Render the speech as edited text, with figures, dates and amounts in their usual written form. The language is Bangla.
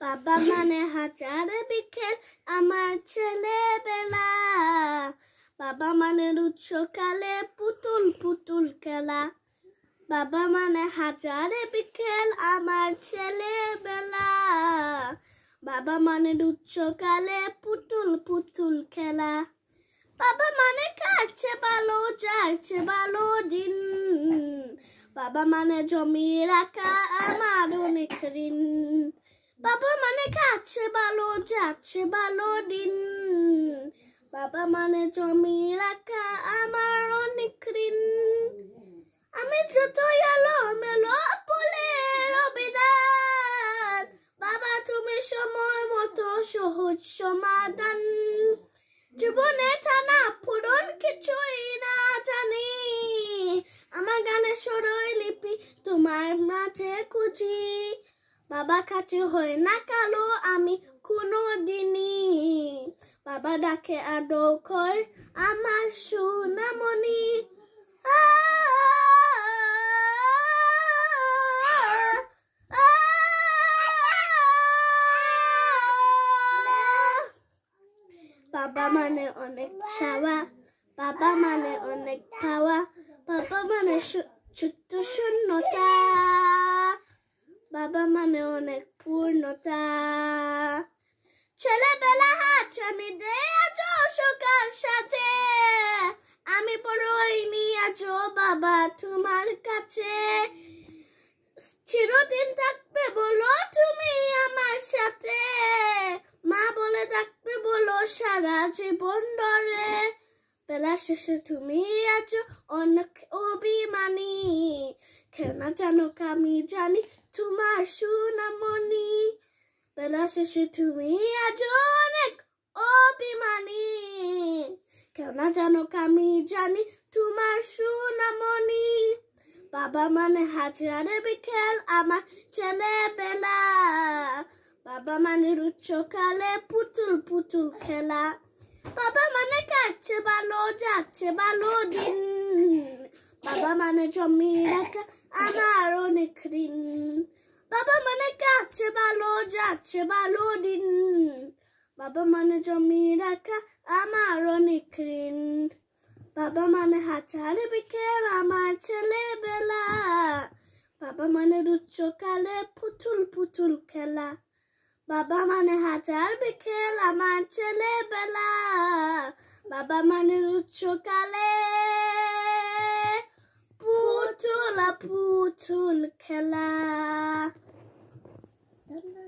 বাবা মানে হাজার বিকেল আমার ছেলেবেলা, বাবা মানে উৎসকালে পুতুল পুতুল খেলা। বাবা মানে হাজার বিকেল আমার ছেলেবেলা, বাবা মানে উৎসকালে পুতুল পুতুল খেলা। বাবা মানে কাটছে ভালো যাচ্ছে ভালো দিন, বাবা মানে জমি রাখা আমার অনেক ঋণ। বাবা মানে কাটছে ভালো যাচ্ছে ভালো দিন, বাবা মানে জমি রাখা আমার অনেক ঋণ। আমি যতই এলো মেলো বলে রবিদান, বাবা তুমি সময় মতো সহজ সমাধান। জীবনে টানা পূরণ কিছুই না জানি, আমার গানের সরই লিপি তোমার মাঝে খুঁজি। বাবা কাছে হয় না কালো আমি কোনো দিনই, বাবা ডাকে আদর করে আমার সোনামণি। বাবা মানে অনেক ছাওয়া, বাবা মানে অনেক পাওয়া, বাবা মানে ছোট্ট শূন্যতা, বাবা মানে অনেক পূর্ণতা। ছেলেবেলা হাতছানি দে আজ সকাল সাথে, আমি বড়ই নিয়ে আজ বাবা তোমার কাছে। চিরদিন থাকবে বলো তুমি আমার সাথে, মা বলে ডাকবে বলো সারা জীবন ধরে। বেলা শেষে তুমি আজ অনেক অভিমানী, কেন জানো আমি জানি তোমার সোনামণি। বেলা শেষে তুমি আজ অনেক অভিমানী, কেন জানো আমি জানি তোমার সোনামণি। বাবা মানে হাজার বিকেল আমার ছেলেবেলা, বাবা মানে উৎসকালে পুতুল পুতুল খেলা। বাবা মানে কাটছে ভালো যাচ্ছে ভালো দিন, বাবা মানে জমি রাখা আমার অনেক ঋণ। বাবা মানে কাটছে ভালো যাচ্ছে ভালো দিন, বাবা মানে জমি রাখা আমার অনেক ঋণ। বাবা মানে হাজার বিকেল আমার ছেলেবেলা, বাবা মানে উৎসকালে পুতুল পুতুল খেলা। বাবা মানে হাজার বিকেল আমার ছেলেবেলা, বাবা মানে উৎসকালে পুতুল পুতুল খেলা।